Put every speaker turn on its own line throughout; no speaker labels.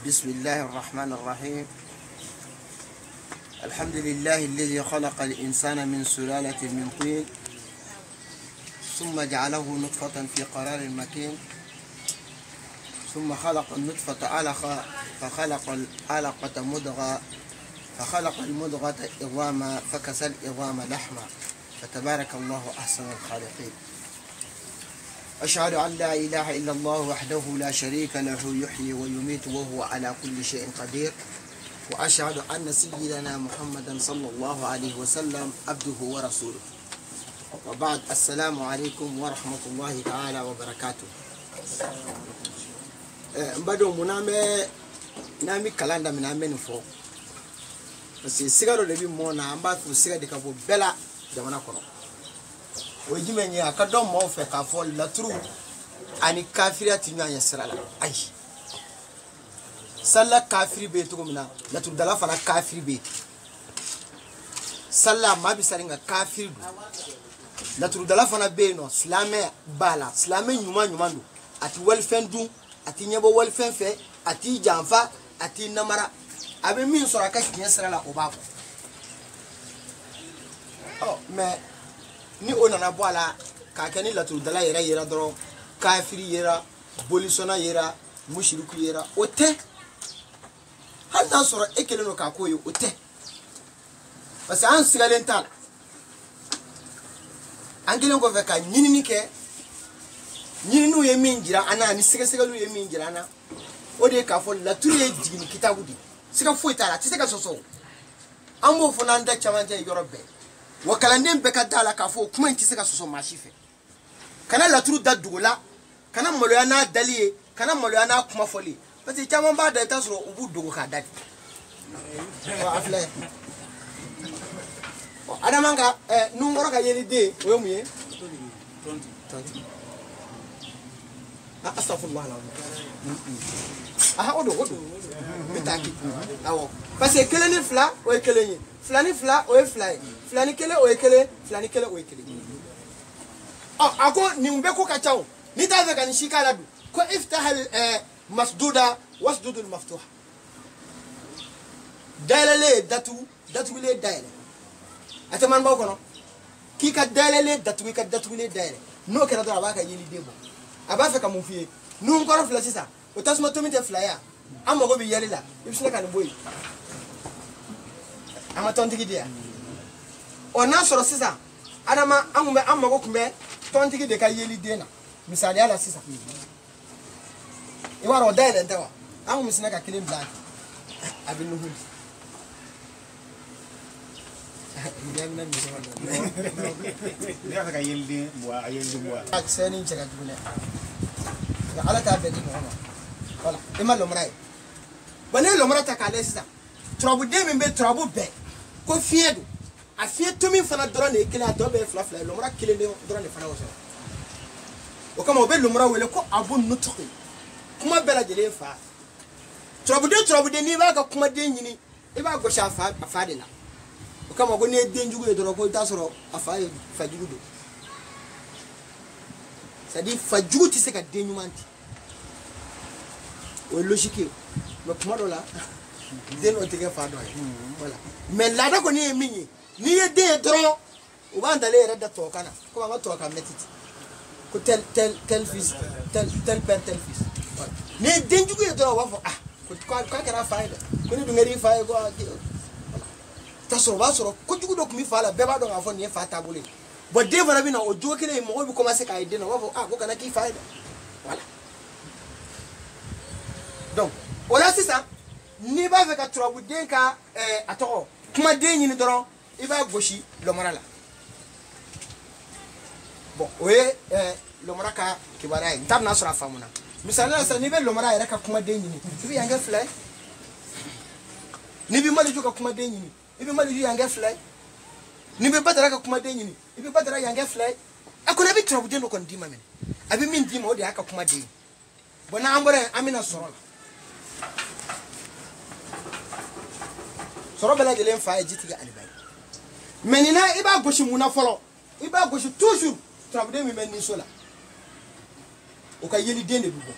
بسم الله الرحمن الرحيم. الحمد لله الذي خلق الإنسان من سلالة من طين ثم جعله نطفة في قرار مكين ثم خلق النطفة علقة فخلق العلقة مضغة فخلق المضغة عظاما فكسى العظام لحما فتبارك الله أحسن الخالقين. أشهد أن لا إله إلا الله وحده لا شريك له يحيي ويميت وهو على كل شيء قدير، وأشهد أن سيدنا محمدا صلى الله عليه وسلم عبده ورسوله، وبعد. السلام عليكم ورحمة الله تعالى وبركاته. mbado muname nami kalanda miname nfo parce sigaro le bi mona amba fu siga de kabo bela jamana kono o jimenye akado mo fe ka fo la tru ani kafiriya tinya ya sirala ay salla kafiri be to mina la tru dala fana kafiri be salla ma bi saringa kafiri la tru dala fana be no slame bala slame nyuma nyuma ndo ati wal fendu ati nyebo wal fenfe ati janfa ati namara abe min sora ka kinya sirala obako oh mais ni onana boala ka kani la tru dala yera doro kafiri yera bolisona yera mushriku yera ote handa sora ekele no ka koyo ote parce que an sigalental angelen ko fe ka nyini ke nyini no yemi ngira ana ni sigalu yemi ngira na o de ka fo la tru ye digini kitabu di siga fo itala ti siga soso ambo fo nanda chamanje yorobe wakalande be ka dala ka fo kuma ti siga soso mashife kana la tru dadugula kana moloya na daliye kana moloya na kuma foli parce que chama ba da ta soro ubu dugu ka dadi wa afle adamanga nungoro ka yeli de o muye 20 astaghfirullah aha odo bitaki awo parce que keleni fla o keleni flani fla o fly flani kele o kele flani kele o kele ako ni mbeko ka chao ni ta veka ni shikala du ko iftah al masduda wasdud al maftuha dalale datu le dale ataman ba ko no ki ka dalale datu ka datu le dale no kera do abaka yeli debo aba fe ka mu fie nu ngoro fla sisa o tasma to mi te flyer amma go bi yeli la ibsina kan boy ama tontigi dia ona soro sisa adama amume amma go kumbe tontigi de ka yeli de na misali ala sisa e waro dai den tawa amu misina ka kilim black abin nuhu ndem na mi so
لا تك يلدي بوا يلدي بوا
akseni chega dule ya ala ta be di mo wala ima lo mrai bane lo mrai ta kale sisa trouble de mi be trouble be ko fiedu a fie to mi fana doro ne kile ado be fla fla lo mrai kile ne doro ne fana woso o kama be lo mrai wele ko abun nutuki kuma bela jele fa trouble de ni ba ka kuma de nyini e ba go sha fa de na o kama go ne denjugo e doro ko ta soro afa e fa jugo do c'est-à-dire fajugo ti se ka denyumanti o logique mais kuma do la den o tege fa do voilà mais la da ko ni minyi ni ye de doro o ba ndale re da to kana ko ba to ka metiti ko tel fils tel père tel fils voilà ni denjugo e doro wa fo ah ko kera faida ko ni du ngari faida ko ta soro ba soro ko jugo do ko mi fala be ba do nga fo ni fa tabule bo de vara bina o jokele mo bi commencer ka ide no wa fo ah ko kana ki faida voilà donc ola sisa ni ba fe ka trobu den ka atoko kuma den ni doron i ba goshi lo marala bon oye lo maraka kibara yi tab na sura famuna misala sa ni be lo mara ira ka kuma den ni bi yanga fly ni bi mali joka kuma den ni bi mali yanga fly ni be batara ka kuma den ni bi batara yanga fly akona bi trobu den ko ndima men abi min dima o de aka kuma den bona ambore amina sorola soro bela jelen fa jiti ga alibay menina iba goshi muna folo iba goshi toujours trobu den mi men ni sola o ka yeli den de dubo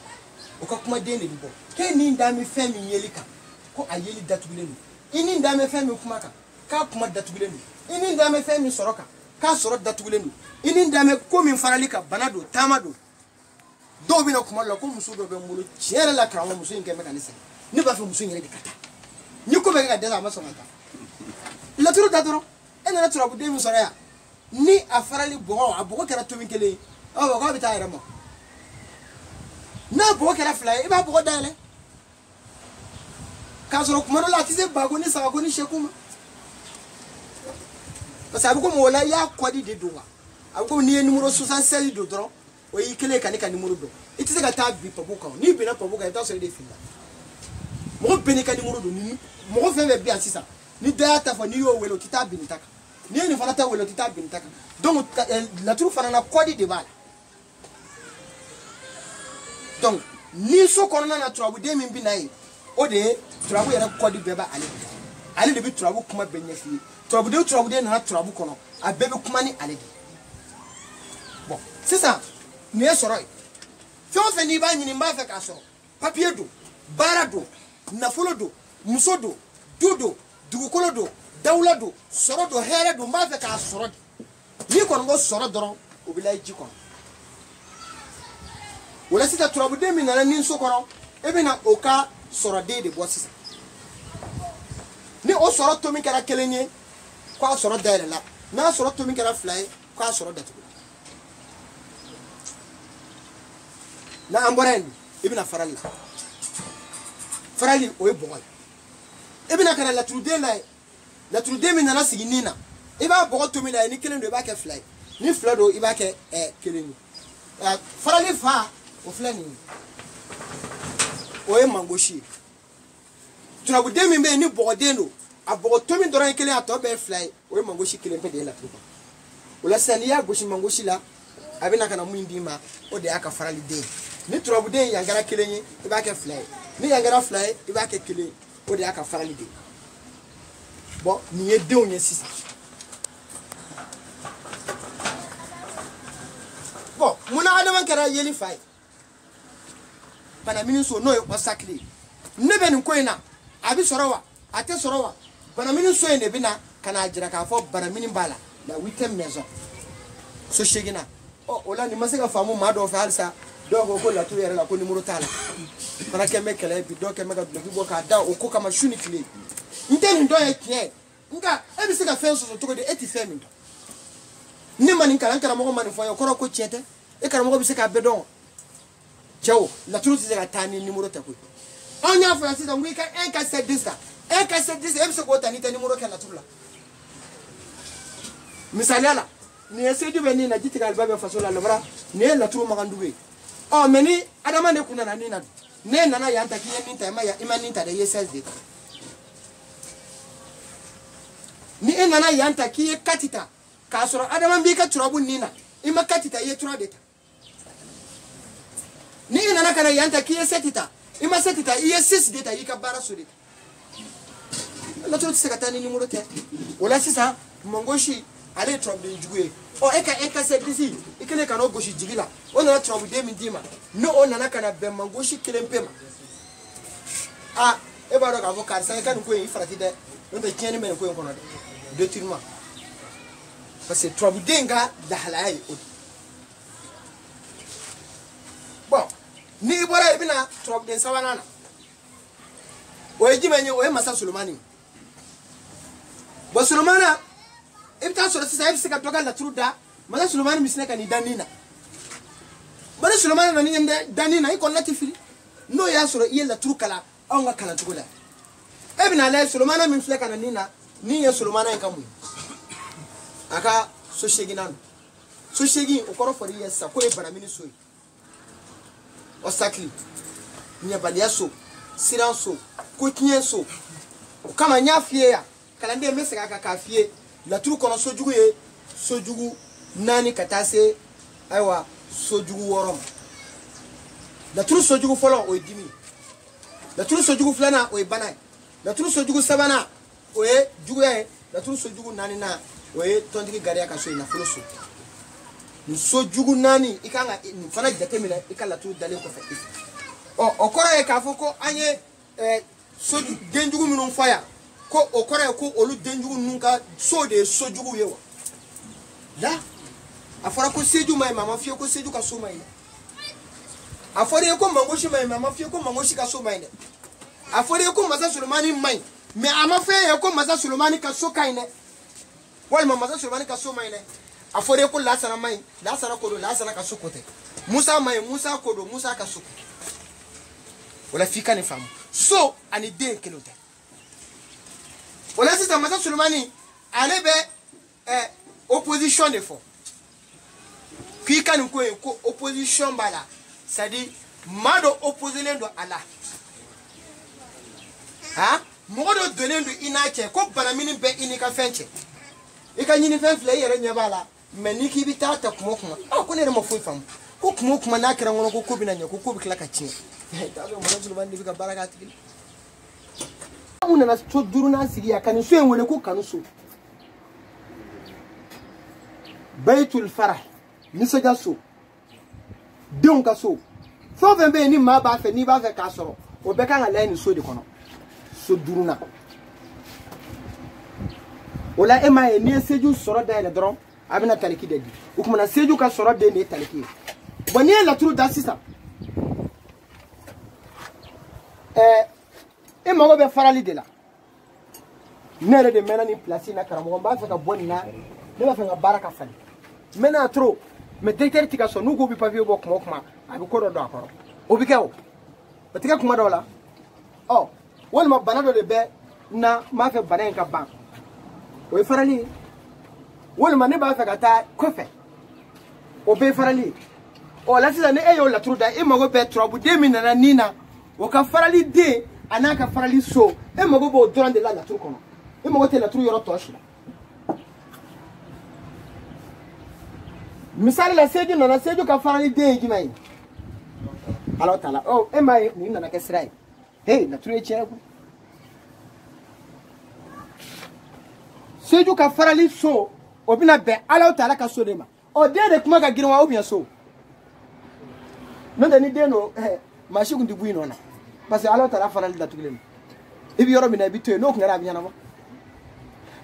o ka kuma den de bi bɔ ke ni da me fɛn min yeli kan ko a yeli datugulen don i ni da me fɛn min kuma kan k'a kuma datugulen don i ni da me fɛn min sɔrɔ kan k'a sɔrɔ datugulen don i ni da me ko min farali kan bana don taama don dɔw bɛna kuma la ko muso dɔ bɛ n bolo tiɲɛ yɛrɛ la karamɔgɔ muso in kɛ bɛ ka ne sɛgɛn ne b'a fɛ muso in yɛrɛ de ka taa ni ko bɛ kɛ ka dɛsɛ a ma sɔn ka taa laturu da dɔrɔn e nana turabuden min sɔrɔ yan ni a farali bɔgɔ a bɔgɔ kɛra tomi kelen ye ɔ k'a bɛ taa a yɛrɛ ma n'a bɔgɔ kɛra fila ye i b'a bɔgɔ dayɛlɛ k'a sɔrɔ kuma dɔ la a tɛ se bako ni sagako ni sɛku ma parce que a bɛ komi o la i y'a kɔdi de don wa a bɛ komi n'i ye numéro 76 don dɔrɔn o y'i kelen ka ne ka numéro dɔn i tɛ se ka taa bi pabu kan n'i binna pabu kan i bɛ taa sɔrɔ i de filila mɔgɔ bɛɛ n'i ka numéro don mɔgɔ fɛn fɛn bɛ yan sisan ni dɔ y'a ta fɔ n'i y'o wele o tɛ taa bin ta kan n'i ye nin fana ta wele o tɛ taa bin ta kan donc laturu fana na kɔdi de b'a la donc ni so kɔnɔna na turabuden min bɛ na ye o de ye turabu yɛrɛ kɔdi bɛɛ b'ale ale de bɛ turabu kuma bɛɛ ɲɛf'i ye turabuden nana turabu kɔnɔ a bɛɛ bɛ kuma ni ale de bon sisan nin ye sɔrɔ ye fɛn o fɛn n'i b'a ɲini n b'a fɛ k'a sɔrɔ papiye don baara don nafolo don muso don du don dugukolo don dawula don sɔrɔ don hɛrɛ don n b'a fɛ k'a sɔrɔ de n'i kɔni ko sɔrɔ dɔrɔn o bɛ layi ji kɔnɔ o la sisan turabuden min nana ni so kɔnɔ e bɛ na o ka sɔrɔden de bɔ sisan ni o sɔrɔ tomi kɛra kelen ye k'a sɔrɔ dayɛlɛ la n'a sɔrɔ tomi kɛra fila ye k'a sɔrɔ datugu n'an bɔra yen i bɛna farali la farali o ye bɔgɔ ye i bɛna ka na laturuden lajɛ laturuden min nana sigi nin na i b'a bɔgɔ tomi la ye ni kelen don i b'a kɛ fila ye ni fila don i b'a kɛ kelen ye farali fa o filɛ nin ye o ye mangosi ye turabuden min bɛ yen ni bɔgɔden don a bɔgɔ tomi dɔrɔn ye kelen a tɔ bɛɛ ye fila ye o ye mangosi kelen pe de ye laturu kɔnɔ o la sisan n'i y'a gosi mangosi la a bɛna ka na mun d'i ma o de y'a ka farali den ni turabuden yan kɛra kelen ye i b'a kɛ fila ye ni yan kɛra fila ye i b'a kɛ kelen ye o de y'a ka farali den bon nin ye denw ye sisan bon munna adama kɛra yeli fa ye banamini so n'o ye ɔsakili ye ne bɛ nin ko in na a bɛ sɔrɔ wa a tɛ sɔrɔ wa banamini so in de bɛ na ka n'a jira k'a fɔ banamini b'a la la 8e maison so seginna o la nin ma se ka faamu maa dɔw fɛ halisa dɔw ko ko laturu yɛrɛ la ko numéro t'a la fana kɛ bɛ kɛlɛ bi dɔw kɛ bɛ ka duloki bɔ k'a da o ko kama su ni tile n tɛ nin dɔn ye tiɲɛ ye nka e bɛ se ka fɛn sɔsɔ cogo di e tɛ fɛn min dɔn ne ma nin kalan karamɔgɔ ma nin fɔ n ye o kɔrɔ ko tiɲɛ tɛ e karamɔgɔ bɛ se k'a bɛɛ dɔn cɛw laturu tɛ se ka taa ni numéro tɛ koyi anw y'a fɔ yan sisan ko i ka 1 ka 7 10 ta 1 ka 7 10 e bɛ se k'o ta n'i tɛ numéro kɛ laturu la misaliya la nin ye seyidu bɛ nin na ji tigɛ aliba bɛ faso la lɔbara nin ye laturu magandugu ye ɔ mɛ ni adama de kun nana nin na ne nana yan ta k'i ye nin ta i ma nin ta dɛ i ye 16 de ta ni e nana yan ta k'i ye 4 ta k'a sɔrɔ adama b'i ka turabu nin na i ma 4 ta i ye 3 de ta ni e nana ka na yan ta k'i ye 7 ta i ma 7 ta i ye 6 de ta i y'i ka baara so de ta laturu tɛ se ka taa ni numéro tɛ o la sisan mangosi ale ye turabuden jugu ye ɔ e ka 1 ka 7 10 i kɛlen ka n'o gosi jigi la o nana turabuden min d'i ma ni o nana ka na bɛn mangosi kelen pe ma a e b'a dɔn k'a fɔ karisa i ka nin ko in i farati dɛ n'o tɛ tiɲɛni bɛ nin ko in kɔnɔ dɛ détournement parce que turabuden ka lahalaya ye o de bon ni i bɔra i bɛna turabuden sabanan na o ye jumɛn ye o ye masa solomani ye bon solomana i bɛ taa sɔrɔ sisan e bɛ se ka dɔ ka laturu da masa solomani bɛ sinɛ ka n'i da nin na masa solomani nana n'i da nin na i kɔnɔna tɛ fili n'o y'a sɔrɔ i ye laturu kalan anw ka kalancogo la e bɛna lajɛ solomana min filɛ ka na nin na nin ye solomana in ka mun ye a ka so seginna don so segin o kɔrɔ fɔra i ye sisan k'o ye banamini so ye ɔsakili ɲɛbaliya so siran so ko tiɲɛ so o kama n y'a f'i ye yan kalanden n bɛ segin a kan k'a f'i ye laturu kɔnɔ sojugu ye sojugu 4 ka taa se ayiwa sojugu 6 ma laturu sojugu fɔlɔ o ye dimi laturu sojugu filanan o ye bana ye laturu sojugu sabanan o ye juguya ye laturu sojugu 4nan o ye tɔntigi gariya ka so ye nafolo so nin sojugu 4 i kan ka nin fana jateminɛ i ka laturu dalen kɔfɛ o kore ka fo ko anye so denjugu minun faya ko o kore ko olu denjugu nunka so de sojugu yewa la afora ko seju mai mama fie ko seju ka so mai afora ko mangoshi mai mama fie ko mangoshi ka so mai afora ko maza sulmani mai me ama fe ko maza sulmani ka so kai ne wal maza sulmani ka so mai ne afora ko la sana mai la sana ko la sana ka so kote musa mai musa ko do musa ka so wala fika ni famu so ani de kelote wala sita maza sulmani ane be opposition de fo fika ni ko opposition bala c'est-à-dire mado opposé lendo ala ha modo donendo inache ko banamini be inika fenche ika nyini fen fle yere nyabala meniki bitata kumokuma ko ne mo foi famu ko kumokuma na kira ngono ko bina nyako ko bikla ka chin tazo mo na sulman bika baraka tigil una na to duruna sigi yakani so enwele ko kanu so baitul farah misaja so donc so fo vembe ni ma ba fe ni ba fe ka soro o be kan ala ni so de kono so duruna ola ema e ni seju soro da ile dron abina taliki de di o kuma na seju ka soro de ni taliki boni la tru da sisa e mo be farali de la nere de mena ni place na karamo ba fe ka boni na ne ba fe ka baraka fali mena tro me directeur tika so nugo bi pavio bok mokma abi ko do akoro obi kewo batika kuma do la oh wol ma banado de be na ma fe banen ka ban o farali wol ma ne ba fe ka ta kofe o be farali o la sisa ne e yo la truda e mago be trobu de mi na nina o ka farali de anaka farali so e mago bo doran de la tru kono e mago te la tru yoro toshila misali la seju na seju ka farali de jimai Allah taala oh e mai ni na ka sirai hey na tru e chego seju ka farali so obina be Allah taala ka so de ma o de kuma ka girwa obia so no de ni de no ma shi gundi buino na parce que Allah taala farali da tugilem ibi yoro bina bi to no ko ngara bi nyana ma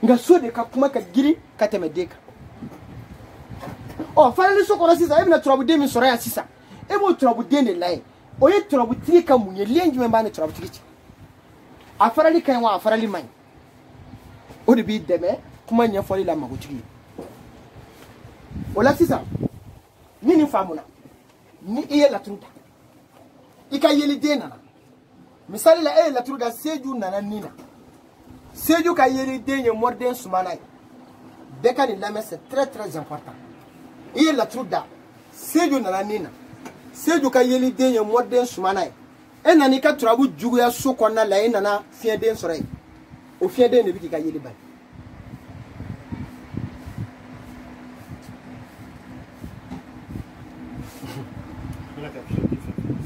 nga so de ka kuma ka giri ka teme de ka oh farali so ko na sisa ibina trobu de mi soro ya sisa e mo trobu de ne lai o ye trobu tri ka munye lengi me ba ne trobu tri a farali kan wa farali man o de bi deme kuma nya foli la mago tri o la sisa nini famuna ni iye la truda ika yeli de na misali la la truda seju na nina seju ka yeli de nye morden sumanai beka ni lame c'est très très important iye la truda seju na nina seju ka yeli de nye morden sumanai e nani ka trabu jugu ya soko na la ina na fie de nsore o fie de ne bi ka yeli ba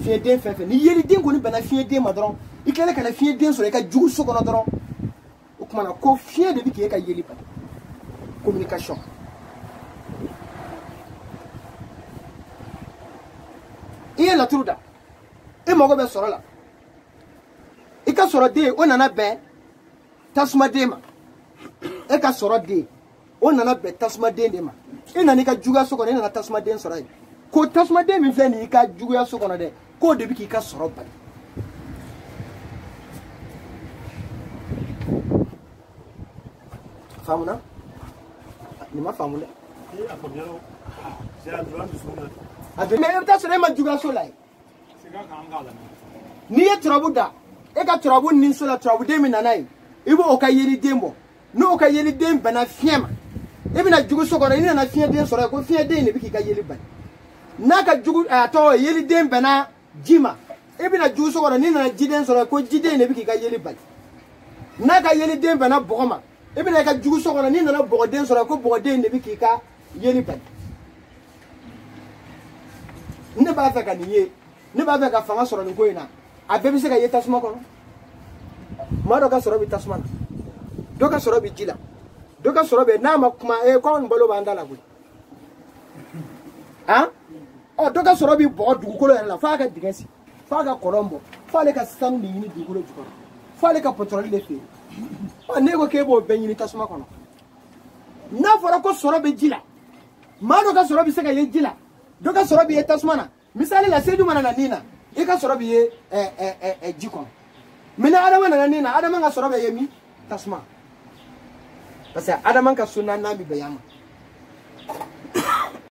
fie de fefe ni yeli de ko ni bana fie de madron ikele kana fie de nsore ka jugu soko na dron o kuma na ko fie de bi ka yeli ba communication iye la truda e mogo be soro la e ka soro de o nana be tasuma de ma e ka soro de o nana be tasuma de de ma e nani ka juga soko ne nana tasuma de soro ko tasuma de mi fle ni ka juga soko na de ko de bi ki ka soro ba famuna ni ma famuna mais ta sere ma juga so lai ni e trabu da e ka trabu ni so la trabu de mi nanai ibo o ka yeli dembo no o ka yeli dem bana fiema e bi na jugu so ko ni na fie de so ko fie de ne bi ki ka yeli ban na ka jugu to yeli dem bana jima e bi na jugu so ko ni na jiden so ko jide ne bi ki ka yeli ban na ka yeli dem bana bogoma e bi na ka jugu so ko ni na bogode so ko bogode ne bi ki ka yeli ban ne ba fa ka niye ne ba fa ka fanga soro ni ko ina a be bi se ka yeta suma ko ma do ka soro bi tasuma do ka soro bi jila do ka soro be na ma kuma e ko on bolo ba ndala ko ha o do ka soro bi bo du ko lo la fa ka digensi
fa ka kolombo fa le ka sanu ni ni dugolo jukoro fa le ka petrol le fe ne ko ke bo ben ni tasuma kono na fara ko soro be jila ma do ka soro bi se ka ye jila do ka soro bi ye tasuma na misali la sedu mana na nina e ka soro bi ye jikon mina adama na nina adama ka soro be ye mi tasuma parce que adama ka sunna na bi bayama